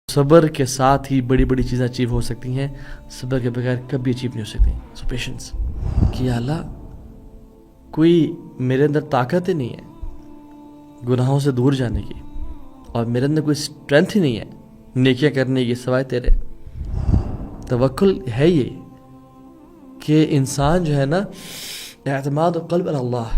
صبر کے ساتھ ہی بڑی بڑی چیزیں اچیو ہو سکتی ہیں، صبر کے بغیر کبھی اچیو نہیں ہو سکتی. سو پیشنس. کہ یا اللہ کوئی میرے اندر طاقت ہی نہیں ہے گناہوں سے دور جانے کی، اور میرے اندر کوئی اسٹرینتھ ہی نہیں ہے نیکیاں کرنے کی سوائے تیرے. توکل ہے یہ کہ انسان جو ہے نا، اعتماد قلب اللہ،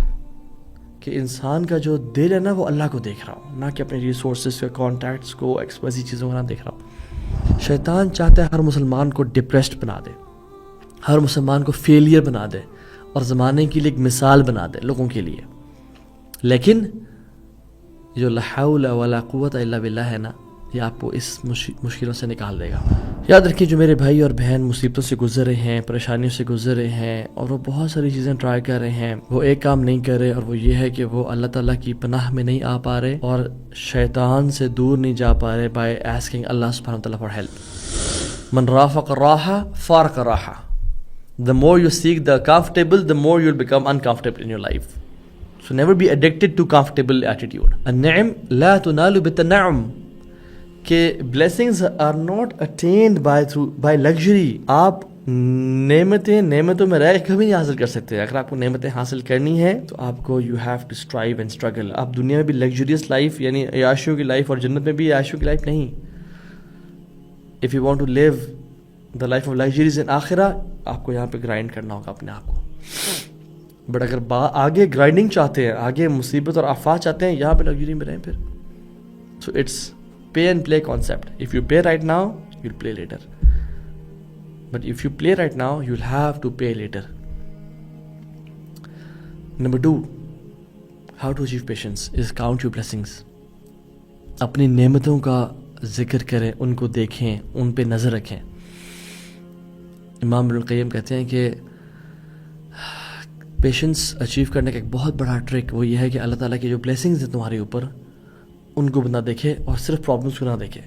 کہ انسان کا جو دل ہے نا وہ اللہ کو دیکھ رہا ہوں، نہ کہ اپنے ریسورسز کے کانٹیکٹس کو ایکسپیسی چیزوں کو نہ دیکھ رہا ہوں. شیطان چاہتا ہے ہر مسلمان کو ڈپریسڈ بنا دے، ہر مسلمان کو فیلئر بنا دے، اور زمانے کے لیے ایک مثال بنا دے لوگوں کے لیے. لیکن جو لا حول ولا قوت الا باللہ ہے نا، یہ آپ کو اس مشکلوں سے نکال دے گا. یاد رکھیے جو میرے بھائی اور بہن مصیبتوں سے گزر رہے ہیں، پریشانیوں سے گزر رہے ہیں، اور وہ بہت ساری چیزیں ٹرائی کر رہے ہیں، وہ ایک کام نہیں کر رہے، اور وہ یہ ہے کہ وہ اللہ تعالیٰ کی پناہ میں نہیں آ پا رہے اور شیطان سے دور نہیں جا پا رہے بائی asking اللہ سبحانہ وتعالیٰ فار ہیلپ. من رافق الراحہ فارق الراحہ. The more you seek the comfortable, the more you'll become uncomfortable in your life. So never be addicted to comfortable attitude. النعم لا تنال بالتنعم. کہ blessings are not attained by luxury. آپ نعمتوں میں رہ کبھی نہیں حاصل کر سکتے. اگر آپ کو نعمتیں حاصل کرنی ہے تو آپ کو you have to strive and struggle. آپ دنیا میں بھی luxurious life یعنی عیاشیوں کی لائف، اور جنت میں بھی عیاشیوں کی لائف نہیں. If you want to live the life of luxuries in آخرہ، آپ کو یہاں پہ گرائنڈ کرنا ہوگا اپنے آپ کو. بٹ اگر آگے گرائنڈنگ چاہتے ہیں، آگے مصیبت اور آفات چاہتے ہیں، یہاں پہ لگژری میں رہیں پھر. So it's pay and play concept. If you pay right now, you'll play later. But if you play right now, you'll have to pay later. Number 2, how to achieve patience is count your blessings. اپنی نعمتوں کا ذکر کریں، ان کو دیکھیں، ان پہ نظر رکھیں. امام ابن القیم کہتے ہیں کہ پیشنس اچیو کرنے کا ایک بہت بڑا ٹرک وہ یہ ہے کہ اللہ تعالیٰ کی جو بلیسنگز ہیں تمہارے اوپر، ان کو بندہ دیکھے اور صرف پرابلمس کو نہ دیکھے.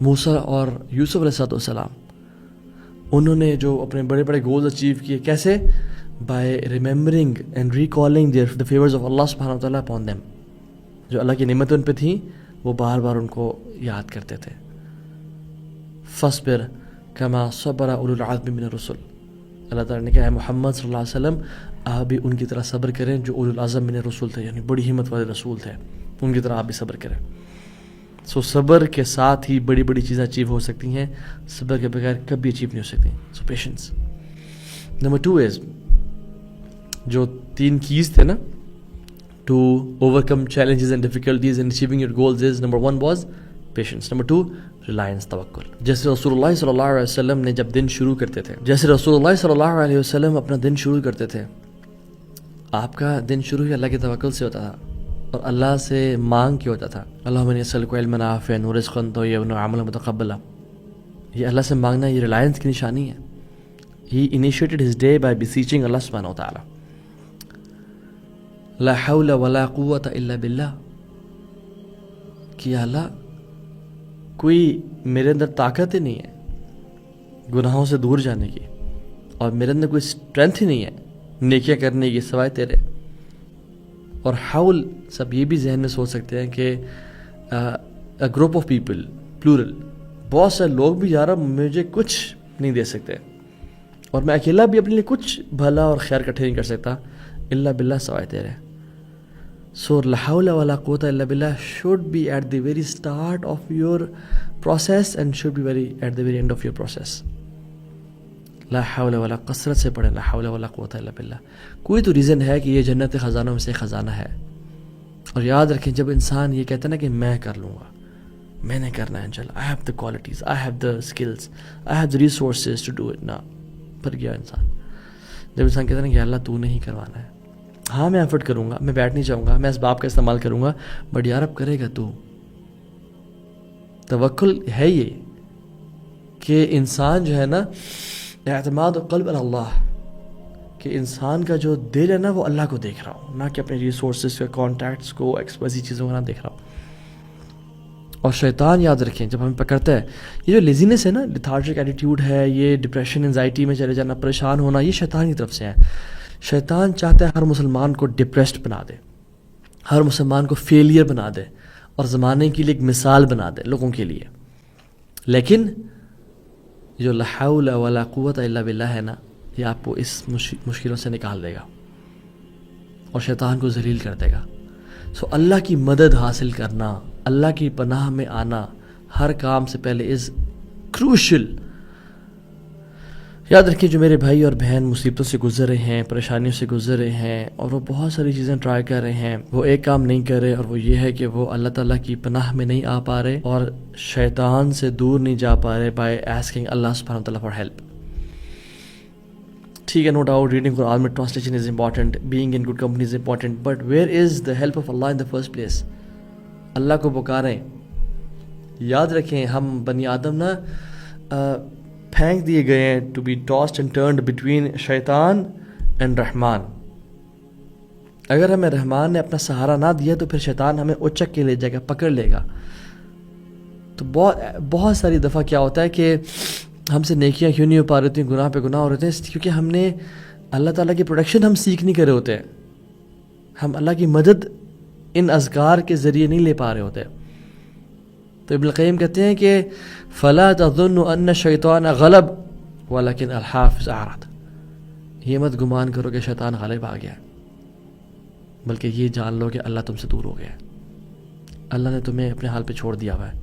موسیٰ اور یوسف علیہ السلام، انہوں نے جو اپنے بڑے بڑے گولز اچیو کیے، کیسے؟ By remembering and recalling the favours of Allah سبحانہ وتعالیٰ اپون دیم. جو اللہ کی نعمتیں ان پہ تھیں وہ بار بار ان کو یاد کرتے تھے. فاصبر کما صبر اولو العزم من الرسل. اللہ تعالیٰ نے کہا ہے محمد صلی اللہ علیہ وسلم آپ بھی ان کی طرح صبر کریں جو اولو العزم من الرسل تھے، یعنی بڑی ہمت والے رسول تھے، ان کی طرح آپ بھی صبر کریں. سو صبر کے ساتھ ہی بڑی بڑی چیزیں اچیو ہو سکتی ہیں، صبر کے بغیر کبھی اچیو نہیں ہو سکتی. سو پیشنس. نمبر 2 از جو 3 کیز تھے نا to overcome challenges and difficulties and achieving your goals is number 1 was patience. Number 2 reliance, توکل. جیسے رسول اللہ صلی اللہ علیہ وسلم نے جب دن شروع کرتے تھے، جیسے رسول اللہ صلی اللہ علیہ وسلم اپنا دن شروع کرتے تھے، آپ کا دن شروع ہی اللہ کے توکل سے ہوتا تھا اور اللہ سے مانگ کے ہوتا تھا. اللہم انی اسألک علما نافعا ورزقا طیبا وعملا متقبلا. یہ اللہ سے مانگنا یہ ریلائنس کی نشانی ہے. He initiated his day by beseeching Allah subhanahu wa ta'ala. لا حول ولا قوت الا باللہ. کہ یا اللہ کوئی میرے اندر طاقت ہی نہیں ہے گناہوں سے دور جانے کی، اور میرے اندر کوئی اسٹرینتھ ہی نہیں ہے نیکیاں کرنے کی سوائے تیرے. اور حول سب یہ بھی ذہن میں سوچ سکتے ہیں کہ گروپ آف پیپل پلورل، بہت سے لوگ بھی یار مجھے کچھ نہیں دے سکتے، اور میں اکیلا بھی اپنے لیے کچھ بھلا اور خیر اکٹھے نہیں کر سکتا الا باللہ سوائے تیرے. So لا حول ولا قوت الا باللہ should be at the very start of your process and should be at the very end of your process. لا حول ولا، کثرت سے پڑھیں لا حول ولا قوت الا باللہ. کوئی تو ریزن ہے کہ یہ جنت خزانوں میں سے خزانہ ہے. اور یاد رکھیں جب انسان یہ کہتا ہے نا کہ میں کر لوں گا، میں نے کرنا ہے انشاءاللہ، I have the qualities, I have the skills, I have the resources to do it. نا پر گیا انسان. جب انسان کہتا ہے نا کہ اللہ تو نہیں کروانا ہے، ہاں میں ایفرٹ کروں گا، میں بیٹھ نہیں جاؤں گا، میں اسباب کا استعمال کروں گا، بٹ یار اب کرے گا تو. توکل ہے یہ کہ انسان جو ہے نا، اعتماد قلب اللہ، کہ انسان کا جو دل ہے نا وہ اللہ کو دیکھ رہا ہوں، نہ کہ اپنے ریسورسز کے کانٹیکٹس کو ایکسپیسی چیزوں کو نہ دیکھ رہا ہوں. اور شیطان یاد رکھیں جب ہمیں پکڑتا ہے، یہ جو لیزینس ہے نا، لیتھارجک ایٹیٹیوڈ ہے، یہ ڈپریشن انزائٹی میں چلے جانا، پریشان ہونا، یہ شیطان کی طرف سے ہے. شیطان چاہتا ہے ہر مسلمان کو ڈپریسڈ بنا دے، ہر مسلمان کو فیلئر بنا دے، اور زمانے کے لیے ایک مثال بنا دے لوگوں کے لیے. لیکن جو لا حول ولا قوت الا باللہ ہے نا، یہ آپ کو اس مشکلوں سے نکال دے گا اور شیطان کو ذلیل کر دے گا. سو اللہ کی مدد حاصل کرنا، اللہ کی پناہ میں آنا ہر کام سے پہلے از کروشل. یاد رکھیں جو میرے بھائی اور بہن مصیبتوں سے گزر رہے ہیں، پریشانیوں سے گزر رہے ہیں، اور وہ بہت ساری چیزیں ٹرائی کر رہے ہیں، وہ ایک کام نہیں کر رہے، اور وہ یہ ہے کہ وہ اللہ تعالیٰ کی پناہ میں نہیں آ پا رہے اور شیطان سے دور نہیں جا پا رہے بائی asking اللہ سبحانہ وتعالیٰ فار ہیلپ. ٹھیک ہے، نو ڈاؤٹ ریڈنگ قرآن میں translation is important, being in good company is important, but where is the help of Allah in the first place? Allah کو پکاریں. یاد رکھیں ہم بنی آدم نا پھینک دیے گئے ہیں to be tossed and turned between شیطان اینڈ رحمان. اگر ہمیں رحمان نے اپنا سہارا نہ دیا تو پھر شیطان ہمیں اچک کے لے جائے گا، پکڑ لے گا. تو بہت ساری دفعہ کیا ہوتا ہے کہ ہم سے نیکیاں کیوں نہیں ہو پا رہی ہیں، گناہ پہ گناہ ہو رہے ہیں، کیونکہ ہم نے اللہ تعالیٰ کی پروٹیکشن ہم سیکھ نہیں کر رہے ہوتے ہیں. ہم اللہ کی مدد ان اذکار کے ذریعے نہیں لے پا رہے ہوتے. تو ابن القیم کہتے ہیں کہ فلا تظن ان الشیطان غلب ولکن الحافظ اعرض. یہ مت گمان کرو کہ شیطان غالب آ گیا، بلکہ یہ جان لو کہ اللہ تم سے دور ہو گیا. اللہ نے تمہیں اپنے حال پہ چھوڑ دیا ہوا ہے.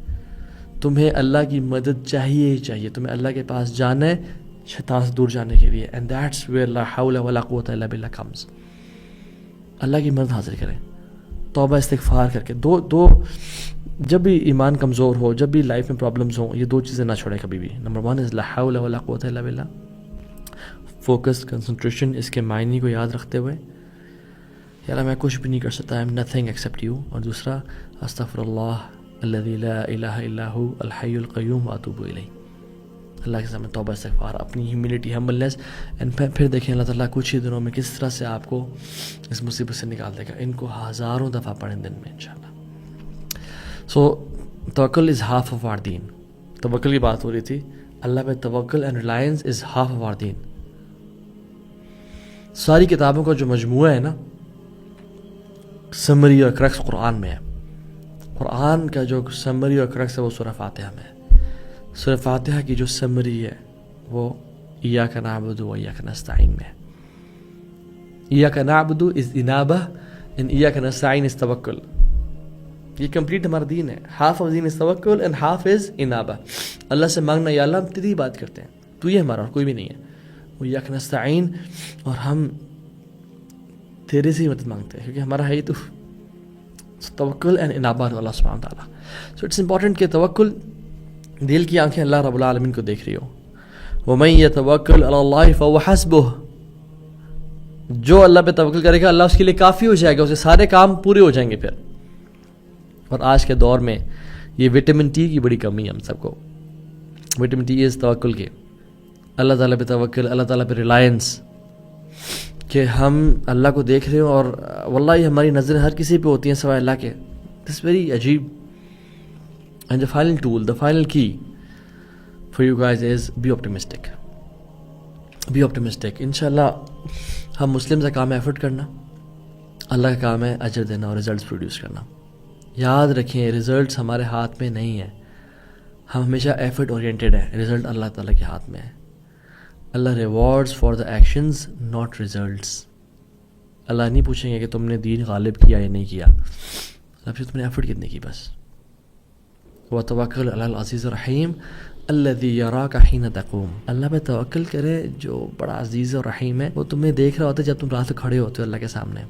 تمہیں اللہ کی مدد چاہیے ہی چاہیے. تمہیں اللہ کے پاس جانا ہے شیطان سے دور جانے کے لیے. اینڈ دیٹس ویئر لا حول ولا قوت الا باللہ کمز. اللہ کی مدد حاصل کریں توبہ استغفار کر کے. دو جب بھی ایمان کمزور ہو، جب بھی لائف میں پرابلمز ہوں، یہ دو چیزیں نہ چھوڑیں کبھی بھی. نمبر 1 از لا حول ولا قوت الا باللہ، فوکس، کنسنٹریشن، اس کے معنی کو یاد رکھتے ہوئے یار میں کچھ بھی نہیں کر سکتا، I am nothing accept you. اور دوسرا استغفر اللہ الذی لا الہ الا هو الحی القیوم واتوب الیہ. اللہ کے سامنے توبہ استغفار، اپنی ہیوملٹی، ہمبلنس. اینڈ پھر دیکھیں اللہ تعالیٰ کچھ ہی دنوں میں کس طرح سے آپ کو اس مصیبت سے نکال دے گا. ان کو ہزاروں دفعہ پڑھیں دن میں انشاءاللہ. سو توکل از ہاف آف آر دین. توکل کی بات ہو رہی تھی. اللہ پہ توکل and reliance is half of our دین. ساری کتابوں کا جو مجموعہ ہے نا، سمری اور کرکس قرآن میں ہے. قرآن کا جو سمری اور کرکس ہے وہ سورہ فاتحہ میں ہے. سورہ فاتحہ کی جو سمری ہے وہ ایاک نعبد و ایاک نستعین میں ہے. ایاک نعبد از انابہ اینڈ ایاک نستعین از توکل. یہ کمپلیٹ ہمارا دین ہے. ہاف آف دین از توکل اینڈ ہاف از انابہ. اللہ سے مانگنا یا اللہ ہم تیری بات کرتے ہیں، تو یہ ہمارا اور کوئی بھی نہیں ہے. وہ ایاک نستعین، اور ہم تیرے سے ہی مدد مانگتے ہیں کیونکہ ہمارا ہے ہی تو. توکل اینڈ انابہ اللہ سبحانہ وتعالیٰ. سو اٹس امپورٹنٹ کہ توکل، دل کی آنکھیں اللہ رب العالمین کو دیکھ رہی ہو. وَمَن يَتَوَكَّلْ عَلَى اللَّهِ فَهُوَ حَسْبُهُ. جو اللہ پہ توکل کرے گا اللہ اس کے لیے کافی ہو جائے گا، اسے سارے کام پورے ہو جائیں گے پھر. اور آج کے دور میں یہ وٹامن ٹی کی بڑی کمی ہے ہم سب کو. وٹامن ٹی از توکل کے. اللہ تعالیٰ پہ توکل، اللہ تعالیٰ پہ ریلائنس کہ ہم اللہ کو دیکھ رہے ہوں اور واللہ ہماری نظریں ہر کسی پہ ہوتی ہیں سوائے اللہ کے. دس ویری عجیب. And the final tool, the final key for you guys is be optimistic. Be optimistic. انشاءاللہ ہم مسلم کا کام ہے ایفرٹ کرنا، اللہ کا کام ہے اجر دینا اور ریزلٹس پروڈیوس کرنا. یاد رکھیں ریزلٹس ہمارے ہاتھ میں نہیں ہیں. ہم ہمیشہ ایفرٹ اورینٹیڈ ہیں. رزلٹ اللہ تعالیٰ کے ہاتھ میں ہے. Allah rewards for the actions not results. Allah نہیں پوچھیں گے کہ تم نے دین غالب کیا یا نہیں کیا، اللہ پھر تم نے ایفرٹ کتنی کی بس. وَتَوَكَّلْ عَلَى الْعَزِيزِ الرَّحِيمِ الَّذِي يَرَاكَ حِينَ تَقُومُ. اللہ پہ توکل کرے جو بڑا عزیز اور رحیم ہے. وہ تمہیں دیکھ رہا ہوتا ہے جب تم رات کو کھڑے ہوتے ہو اللہ کے سامنے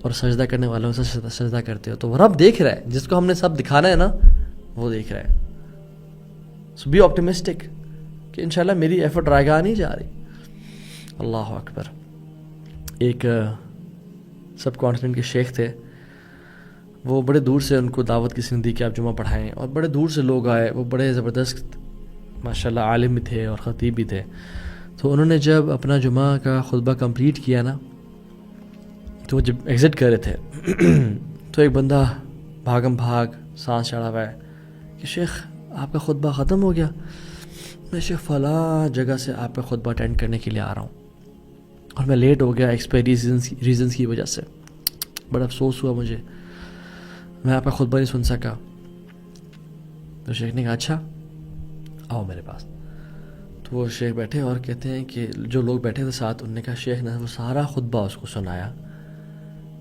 اور سجدہ کرنے والوں سے سجدہ کرتے ہو. تو وہ رب دیکھ رہا ہے، جس کو ہم نے سب دکھانا ہے نا وہ دیکھ رہا ہے. سو بی آپٹیمسٹک کہ انشاءاللہ میری ایفرٹ رائے گاہ نہیں جا رہی. اللہ اکبر. ایک سب کانٹیننٹ کے شیخ تھے، وہ بڑے دور سے ان کو دعوت کسی نے دی کہ آپ جمعہ پڑھائیں، اور بڑے دور سے لوگ آئے. وہ بڑے زبردست ماشاءاللہ عالم بھی تھے اور خطیب بھی تھے. تو انہوں نے جب اپنا جمعہ کا خطبہ کمپلیٹ کیا نا، تو وہ جب ایگزٹ کر رہے تھے تو ایک بندہ بھاگم بھاگ سانس چڑھا ہوا ہے کہ شیخ آپ کا خطبہ ختم ہو گیا. میں شیخ فلاں جگہ سے آپ کا خطبہ اٹینڈ کرنے کے لیے آ رہا ہوں اور میں لیٹ ہو گیا ایکسپائری ریزنس کی وجہ سے. بڑا افسوس ہوا مجھے. میں آپ کا خطبہ نہیں سن سکا. تو شیخ نے کہا اچھا آؤ میرے پاس. تو وہ شیخ بیٹھے اور کہتے ہیں کہ جو لوگ بیٹھے تھے ساتھ انہوں نے کہا شیخ نے وہ سارا خطبہ اس کو سنایا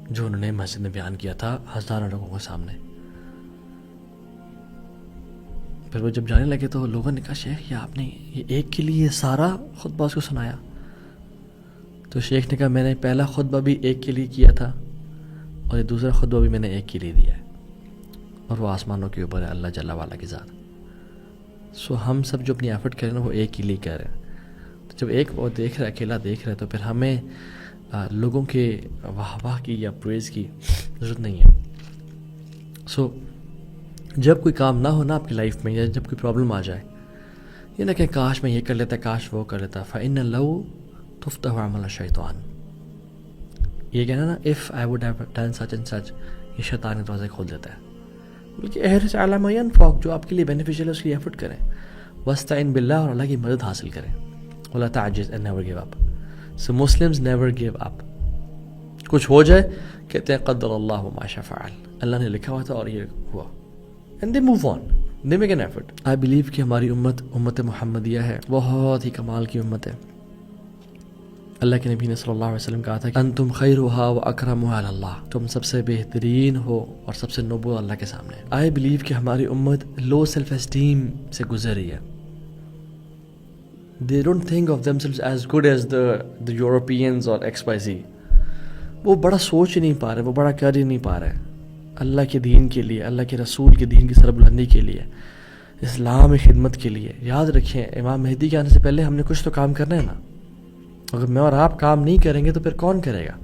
جو انہوں نے مسجد میں بیان کیا تھا ہزاروں لوگوں کے سامنے. پھر وہ جب جانے لگے تو لوگوں نے کہا شیخ یہ آپ نے یہ ایک کے لیے سارا خطبہ اس کو سنایا؟ تو شیخ نے کہا میں نے پہلا خطبہ بھی ایک کے لیے کیا تھا اور یہ دوسرا خطبہ بھی میں نے ایک کے لیے دیا ہے، اور وہ آسمانوں کے اوپر ہے اللہ جل وعلا کی ذات. سو ہم سب جو اپنی ایفرٹ کریں نا وہ ایک کے لیے کر رہے ہیں. تو جب ایک وہ دیکھ رہا ہے اکیلا دیکھ رہا ہے تو پھر ہمیں لوگوں کے واہ واہ کی یا پریز کی ضرورت نہیں ہے. سو جب کوئی کام نہ ہو نا آپ کی لائف میں یا جب کوئی پرابلم آ جائے یہ نہ کہ کاش میں یہ کر لیتا کاش وہ کر لیتا. فَإِنَّ لَوْ تُفْتَحُ عَمَلَ الشَّيْطَانِ، یہ کہنا نا if I would have done such and such، یہ شیطان کے دروازے کھول دیتا ہے. بلکہ احرص علی ما ینفعک، جو آپ کے لیے بینیفیشیل ہے اس کی ایفرٹ کریں. وَاسْتَعِن بِاللَّهِ، اور اللہ کی مدد حاصل کریں. وَلَا تَعْجِزْ and never give up. So Muslims never give up. کچھ ہو جائے کہتے ہیں قدر اللہ ما شاء فعل، اللہ نے لکھا ہوا تھا اور یہ ہوا. And they move on. They make an effort. I believe کہ ہماری امت محمدیہ ہے، بہت ہی کمال کی امت ہے. اللہ کے نبی نے صلی اللہ علیہ وسلم کہا تھا کہ انتم خیرھا واکرمھا علی اللہ، تم سب سے بہترین ہو اور سب سے نوبل اللہ کے سامنے. I believe کہ ہماری امت لو سیلف اسٹیم سے گزر رہی ہے. They don't think of themselves as good as the Europeans or XYZ. وہ بڑا سوچ ہی نہیں پا رہے، وہ بڑا کر ہی نہیں پا رہے اللہ کے دین کے لیے، اللہ کے رسول کے دین کی سربلندی کے لیے، اسلام خدمت کے لیے. یاد رکھیں امام مہدی کے آنے سے پہلے ہم نے کچھ تو کام کرنا ہے نا. اگر میں اور آپ کام نہیں کریں گے تو پھر کون کرے گا؟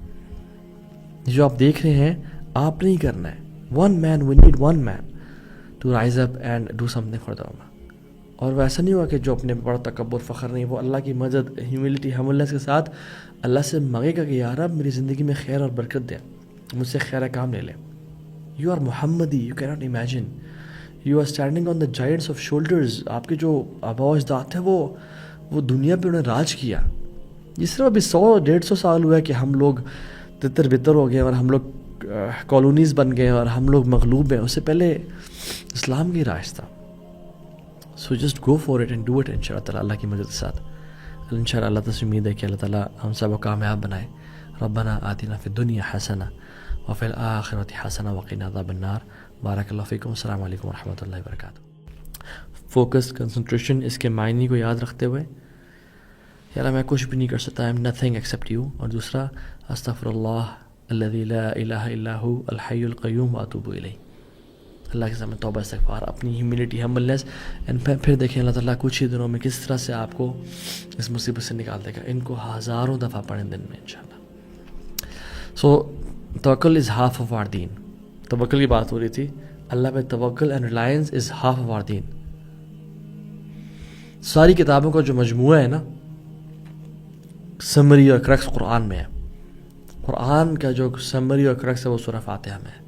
جو آپ دیکھ رہے ہیں آپ نہیں کرنا ہے. One man, we need one man to rise up and do something for the امہ. اور وہ ایسا نہیں ہوا کہ جو اپنے بڑا تکبر فخر نہیں، وہ اللہ کی مدد ہیوملٹی ہملنس کے ساتھ اللہ سے مانگے گا کہ یا رب میری زندگی میں خیر اور برکت دے، مجھ سے خیر کام لے لے. You are Muhammadi, you cannot imagine. You are standing on the giants of shoulders. آپ کے جو آبا و اجداد تھے وہ دنیا پہ انہوں نے راج کیا. جس طرح ابھی 100-150 سال ہوا ہے کہ ہم لوگ تتر بتر ہو گئے اور ہم لوگ کالونیز بن گئے اور ہم لوگ مغلوب ہیں. اس سے پہلے اسلام کی راج تھا. So just go for it and do it انشاءاللہ تعالیٰ اللہ کی مدد کے ساتھ. انشاءاللہ اللہ تعالیٰ سے امید ہے کہ اللہ تعالیٰ ہم سب کو کامیاب بنائے. ربنا آتنا فی الدنیا حسنہ وفی الآخرۃ حسنہ وقنا عذاب النار. بارک اللہ فیکم. السلام علیکم ورحمۃ اللہ وبرکاتہ. فوکس، کنسنٹریشن، اس کے معنی کو یاد رکھتے ہوئے یار میں کچھ بھی نہیں کر سکتا، I am nothing accept you. اور دوسرا استغفر اللہ الذی لا الہ الا ھو الحی القیوم واتوب الیہ. اللہ کے سامنے توبہ استغفار، اپنی ہیوملٹی ہمبلنس، اینڈ پھر دیکھیں اللہ تعالیٰ کچھ ہی دنوں میں کس طرح سے آپ کو اس مصیبت سے نکال دے گا. ان کو ہزاروں دفعہ پڑھیں دن میں انشاءاللہ. سو توکل از ہاف آف آر دین. توکل کی بات ہو رہی تھی. اللہ پہ توکل and reliance is half of our دین. ساری کتابوں کا جو مجموعہ ہے نا، سمری اور کرکس قرآن میں ہے. قرآن کا جو سمری اور کرکس ہے وہ سورہ فاتحہ میں ہے.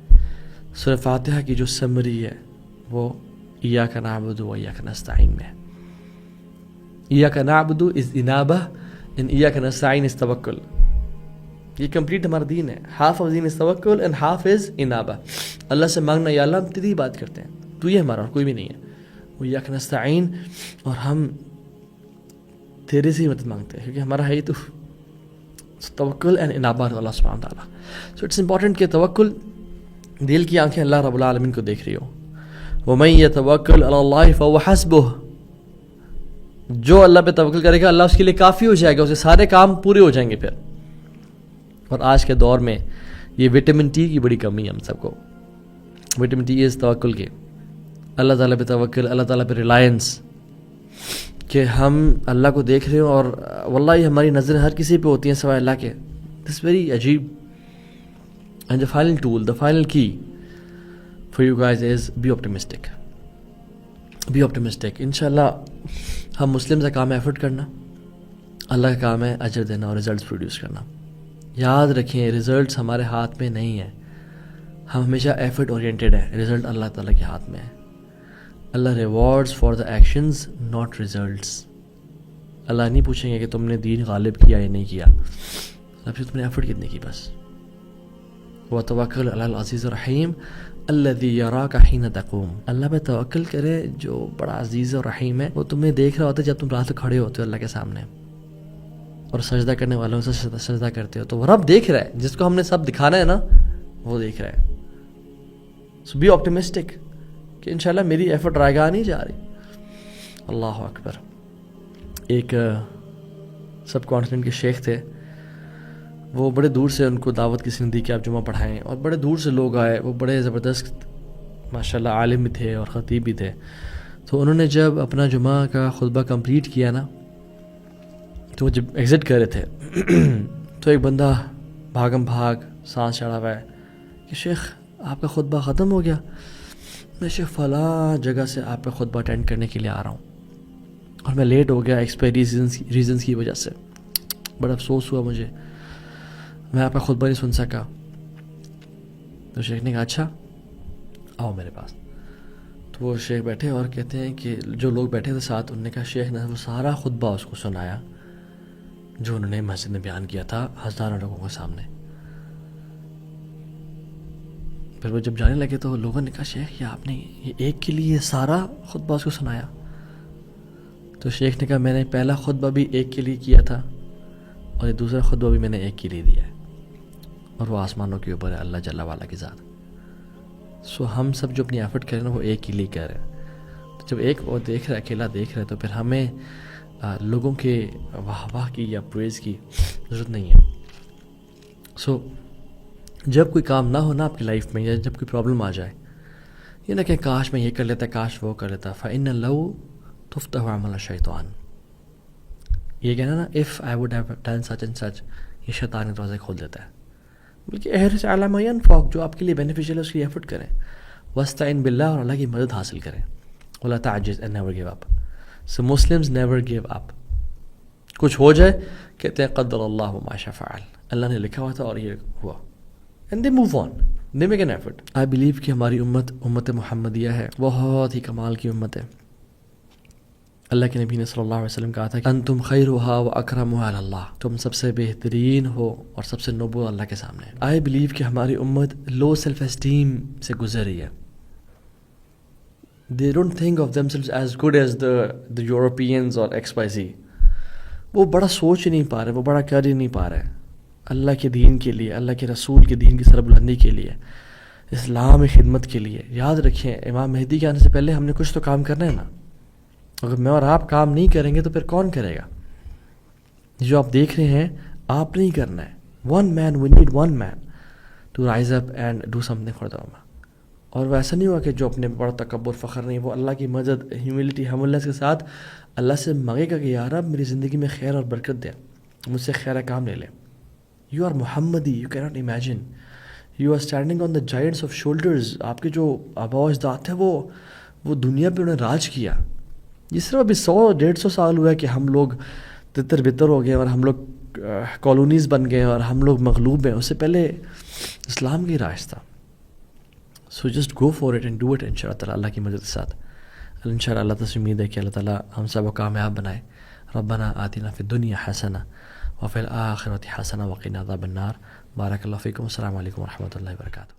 سورہ فاتحہ کی جو سمری ہے وہ ایاک نعبد و ایاک نستعین میں ہے. ایاک نعبد از انابہ اینڈ ایاک نستعین از توکل. یہ کمپلیٹ ہمارا دین ہے. ہاف آف دین از توکل اینڈ ہاف از انابہ. اللہ سے مانگنا یا اللہ ہم تیری بات کرتے ہیں، تو یہ ہمارا اور کوئی بھی نہیں ہے. وہ ایاک نستعین، اور ہم تیرے سے ہی مدد مانگتے ہیں کیونکہ ہمارا ہے ہی تو توکل اینڈ انابہ اللہ سبحانہ تعالیٰ. سو اٹس امپورٹنٹ کہ توکل دل کی آنکھیں اللہ رب العالمین کو دیکھ رہی ہو. وَمَن يَتَوَكَّلْ عَلَى اللَّهِ فَهُوَ حَسْبُهُ. جو اللہ پہ توکل کرے گا اللہ اس کے لیے کافی ہو جائے گا، اسے سارے کام پورے ہو جائیں گے پھر. اور آج کے دور میں یہ وٹامن ٹی کی بڑی کمی ہے ہم سب کو. وٹامن ٹی از توکل کے، اللہ تعالیٰ پہ توکل، اللہ تعالیٰ پہ ریلائنس، کہ ہم اللہ کو دیکھ رہے ہوں اور واللہ ہماری نظریں ہر کسی پہ ہوتی ہیں سوائے اللہ کے. دس ویری عجیب. And the final tool, the final key for you guys is be optimistic. Be optimistic. انشاءاللہ ہم مسلم کا کام ہے ایفرٹ کرنا، اللہ کا کام ہے اجر دینا اور ریزلٹس پروڈیوس کرنا. یاد رکھیں ریزلٹس ہمارے ہاتھ میں نہیں ہیں. ہم ہمیشہ ایفرٹ اورینٹیڈ ہیں، رزلٹ اللہ تعالیٰ کے ہاتھ میں ہے. Allah rewards for the actions not results. Allah نہیں پوچھیں گے کہ تم نے دین غالب کیا یا نہیں کیا، اللہ پھر تم نے ایفرٹ کتنی کی بس. وَتَوَكَّلْ عَلَى الْعَزِيزِ الرَّحِيمِ. الذی یراک حین تقوم، اللہ پہ توکل کرے جو بڑا عزیز اور رحیم ہے، وہ تمہیں دیکھ رہا ہوتا ہے جب تم رات کو کھڑے ہوتے ہو اللہ کے سامنے اور سجدہ کرنے والوں سے سجدہ کرتے ہو، تو وہ رب دیکھ رہا ہے، جس کو ہم نے سب دکھانا ہے نا وہ دیکھ رہا ہے. سو بی آپٹیمسٹک کہ انشاءاللہ میری ایفرٹ رائگاہ نہیں جا رہی. اللہ اکبر. ایک سب کانٹیننٹ کے شیخ تھے، وہ بڑے دور سے ان کو دعوت کسی نے دی کہ آپ جمعہ پڑھائیں، اور بڑے دور سے لوگ آئے. وہ بڑے زبردست ماشاءاللہ عالم بھی تھے اور خطیب بھی تھے. تو انہوں نے جب اپنا جمعہ کا خطبہ کمپلیٹ کیا نا، تو وہ جب ایگزٹ کر رہے تھے تو ایک بندہ بھاگم بھاگ سانس چڑھا ہوا ہے کہ شیخ آپ کا خطبہ ختم ہو گیا. میں شیخ فلاں جگہ سے آپ کا خطبہ اٹینڈ کرنے کے لیے آ رہا ہوں اور میں لیٹ ہو گیا ایکسپائری ریزنس کی وجہ سے، بڑا افسوس ہوا مجھے، میں آپ کا خطبہ نہیں سن سکا. تو شیخ نے کہا اچھا آؤ میرے پاس. تو وہ شیخ بیٹھے اور کہتے ہیں کہ جو لوگ بیٹھے تھے ساتھ، انہوں نے کہا شیخ نے وہ سارا خطبہ اس کو سنایا جو انہوں نے مسجد میں بیان کیا تھا ہزاروں لوگوں کے سامنے. پھر وہ جب جانے لگے تو لوگوں نے کہا شیخ یہ آپ نے یہ ایک کے لیے سارا خطبہ اس کو سنایا؟ تو شیخ نے کہا میں نے پہلا خطبہ بھی ایک کے لیے کیا تھا اور یہ دوسرا خطبہ بھی میں نے ایک کے لیے دیا ہے، اور وہ آسمانوں کے اوپر ہے اللہ جل وعلا کی ذات. سو ہم سب جو اپنی ایفرٹ کریں نا وہ ایک کے لیے کر رہے ہیں. تو جب ایک وہ دیکھ رہا ہے، اکیلا دیکھ رہا ہے، تو پھر ہمیں لوگوں کے واہ واہ کی یا پریز کی ضرورت نہیں ہے. سو جب کوئی کام نہ ہو نا آپ کی لائف میں، یا جب کوئی پرابلم آ جائے، یہ نہ کہ کاش میں یہ کر لیتا، کاش وہ کر لیتا. فَإِنَّ لَوْ تُفْتَحُ عَمَلَ الشَّيْطَانِ، یہ کہنا نا if I would have done such and such، یہ شیطان کے دروازے کھول دیتا ہے. بلکہ احرص علی ما ینفعک، جو آپ کے لیے بینیفیشیل ہے اس کی ایفرٹ کریں. واستعن باللہ، اور اللہ کی مدد حاصل کریں. ولا تعجز and never give up. So Muslims never give up. کچھ ہو جائے کہتے ہیں قدر اللہ ما شاء فعل، اللہ نے لکھا ہوا تھا اور یہ ہوا. And they move on. They make an effort. I believe کہ ہماری امت محمدیہ ہے، بہت ہی کمال کی امت ہے. اللہ کے نبی نے صلی اللہ علیہ وسلم کہا تھا کہ انتم خیرھا و اکرمھا علی اللہ، تم سب سے بہترین ہو اور سب سے نوبل اللہ کے سامنے. I believe کہ ہماری امت لو سیلف اسٹیم سے گزر رہی ہے. They don't think of themselves as good as the Europeans or XYZ. وہ بڑا سوچ ہی نہیں پا رہے، وہ بڑا کر ہی نہیں پا رہے اللہ کے دین کے لیے، اللہ کے رسول کے دین کی سربلندی کے لیے، اسلام خدمت کے لیے. یاد رکھیں امام مہدی کے آنے سے پہلے ہم نے کچھ تو کام کرنا ہے نا. اگر میں اور آپ کام نہیں کریں گے تو پھر کون کرے گا؟ جو آپ دیکھ رہے ہیں آپ نہیں کرنا ہے. One man, we need one man to rise up and do something for the امہ. اور وہ ایسا نہیں ہوا کہ جو اپنے بڑا تکبر فخر نہیں، وہ اللہ کی مدد ہیوملٹی ہملنس کے ساتھ اللہ سے مانگے گا کہ یا رب میری زندگی میں خیر اور برکت دے، مجھ سے خیر کام لے لے. یو آر محمدی، you key not imagine, you are standing on the giants of shoulders. آپ کے جو آباء و اجداد تھے وہ دنیا پہ انہوں نے راج کیا. جس طرح ابھی 100-150 سال ہوا ہے کہ ہم لوگ تتر بتر ہو گئے اور ہم لوگ کالونیز بن گئے اور ہم لوگ مغلوب ہیں، اس سے پہلے اسلام کی راج تھا. So just go for it and do it in شاء اللہ تعالیٰ اللہ کی مدد کے ساتھ. ان شاء اللہ اللہ تعالیٰ سے امید ہے کہ اللہ تعالیٰ ہم سب کو کامیاب بنائے. ربنا آتنا فی الدنیا حسنہ وفی الآخرۃ حسنہ وقنا عذاب النار. بارک اللہ فیکم. السلام علیکم ورحمۃ اللہ وبرکاتہ.